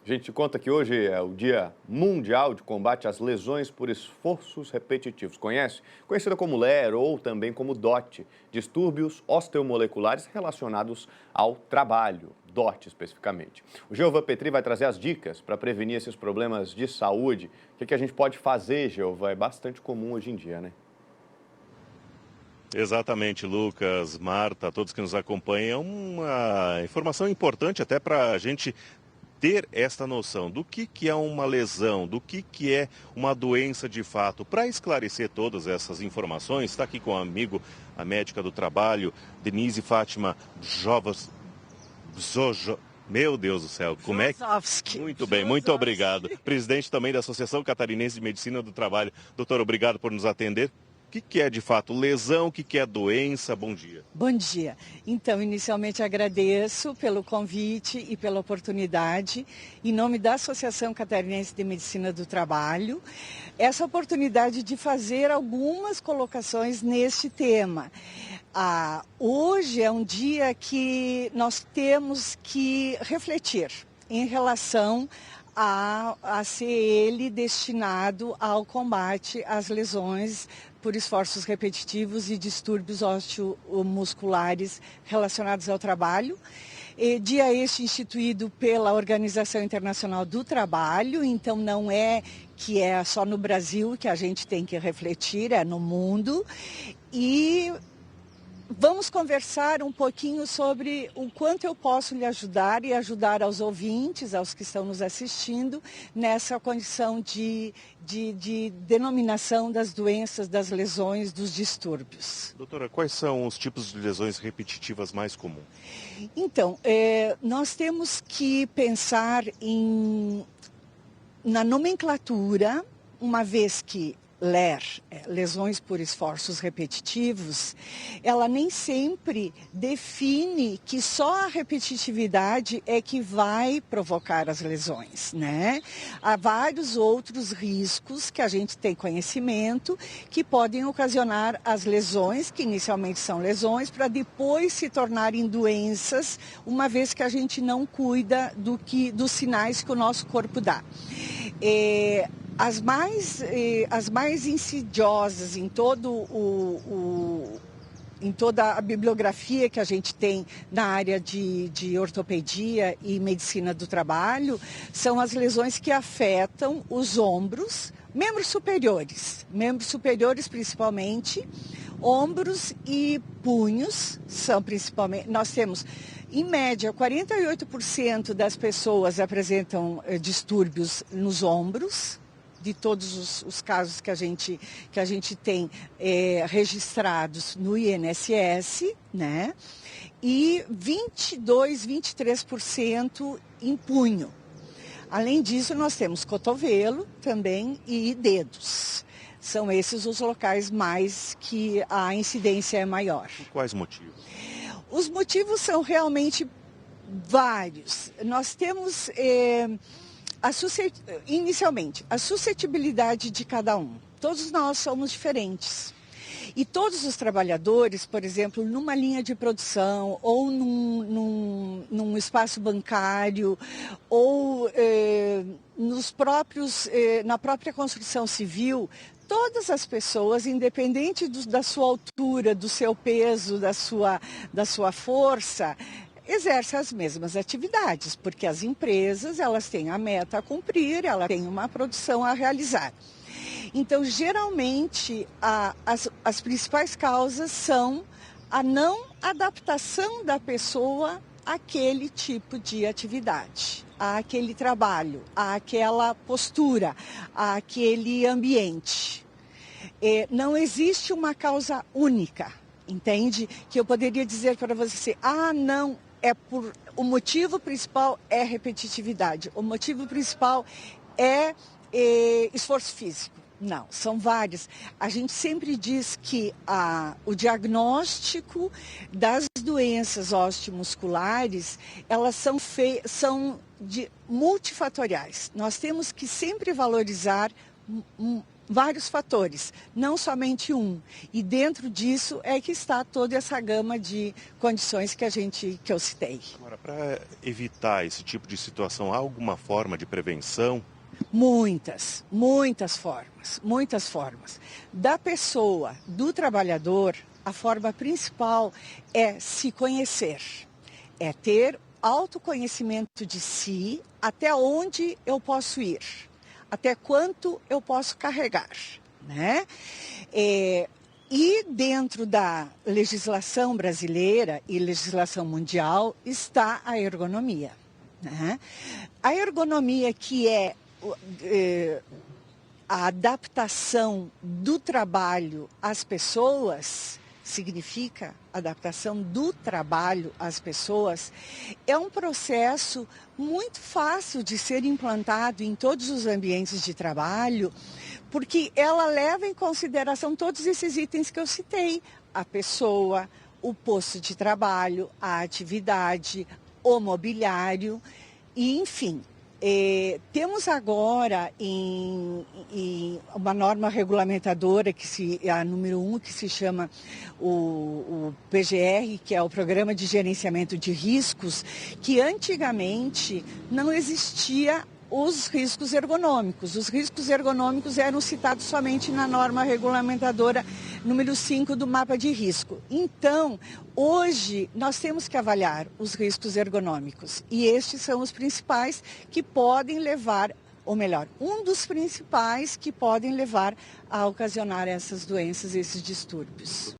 A gente conta que hoje é o Dia Mundial de Combate às Lesões por Esforços Repetitivos. Conhece? Conhecida como LER ou também como DOT, distúrbios osteomoleculares relacionados ao trabalho, DOT especificamente. O Jeovan Petri vai trazer as dicas para prevenir esses problemas de saúde. O que a gente pode fazer, Jeovan? É bastante comum hoje em dia, né? Exatamente, Lucas, Marta, todos que nos acompanham. Uma informação importante até para a gente ter esta noção do que é uma lesão, do que é uma doença de fato. Para esclarecer todas essas informações, está aqui com um amigo, a médica do trabalho, Denise Fátima Jovas. Meu Deus do céu, como é que... Muito bem, muito obrigado. Presidente também da Associação Catarinense de Medicina do Trabalho. Doutor, obrigado por nos atender. O que é de fato lesão, o que é doença? Bom dia. Bom dia. Então, inicialmente agradeço pelo convite e pela oportunidade, em nome da Associação Catarinense de Medicina do Trabalho, essa oportunidade de fazer algumas colocações neste tema. Hoje é um dia que nós temos que refletir em relação a ser ele destinado ao combate às lesões por esforços repetitivos e distúrbios osteomusculares relacionados ao trabalho. Dia este instituído pela Organização Internacional do Trabalho, então não é que é só no Brasil que a gente tem que refletir, é no mundo. E vamos conversar um pouquinho sobre o quanto eu posso lhe ajudar e ajudar aos ouvintes, aos que estão nos assistindo, nessa condição de denominação das doenças, das lesões, dos distúrbios. Doutora, quais são os tipos de lesões repetitivas mais comuns? Então, nós temos que pensar na nomenclatura, uma vez que LER, lesões por esforços repetitivos, ela nem sempre define que só a repetitividade é que vai provocar as lesões, né? Há vários outros riscos que a gente tem conhecimento que podem ocasionar as lesões, que inicialmente são lesões, para depois se tornarem doenças, uma vez que a gente não cuida dos sinais que o nosso corpo dá. As mais insidiosas em em toda a bibliografia que a gente tem na área de ortopedia e medicina do trabalho são as lesões que afetam os ombros, membros superiores principalmente, ombros e punhos são principalmente, nós temos em média 48% das pessoas apresentam distúrbios nos ombros, de todos os casos que a gente tem registrados no INSS, né? E 23% em punho. Além disso, nós temos cotovelo também e dedos. São esses os locais mais que a incidência é maior. Por quais motivos? Os motivos são realmente vários. Nós temos... inicialmente, a suscetibilidade de cada um. Todos nós somos diferentes. E todos os trabalhadores, por exemplo, numa linha de produção ou num espaço bancário ou na própria construção civil, todas as pessoas, independente da sua altura, do seu peso, da sua força, exerce as mesmas atividades, porque as empresas elas têm a meta a cumprir, elas têm uma produção a realizar. Então, geralmente, as principais causas são a não adaptação da pessoa àquele tipo de atividade, àquele trabalho, àquela postura, àquele ambiente. Não existe uma causa única, entende? Que eu poderia dizer para você, não, o motivo principal é repetitividade, o motivo principal é esforço físico. Não, são vários. A gente sempre diz que o diagnóstico das doenças osteomusculares, elas são multifatoriais. Nós temos que sempre valorizar vários fatores, não somente um. E dentro disso é que está toda essa gama de condições que eu citei. Agora, para evitar esse tipo de situação, há alguma forma de prevenção? Muitas formas. Da pessoa, do trabalhador, a forma principal é se conhecer, é ter autoconhecimento de si, até onde eu posso ir, até quanto eu posso carregar, né? E dentro da legislação brasileira e legislação mundial está a ergonomia, né? A ergonomia, que é a adaptação do trabalho às pessoas, significa adaptação do trabalho às pessoas, é um processo muito fácil de ser implantado em todos os ambientes de trabalho, porque ela leva em consideração todos esses itens que eu citei: a pessoa, o posto de trabalho, a atividade, o mobiliário, e enfim. Temos agora em uma norma regulamentadora, a número 1, que se chama o PGR, que é o Programa de Gerenciamento de Riscos, que antigamente não existia os riscos ergonômicos. Os riscos ergonômicos eram citados somente na norma regulamentadora número 5 do mapa de risco. Então, hoje, nós temos que avaliar os riscos ergonômicos. E estes são os principais que podem levar, ou melhor, um dos principais que podem levar a ocasionar essas doenças, esses distúrbios.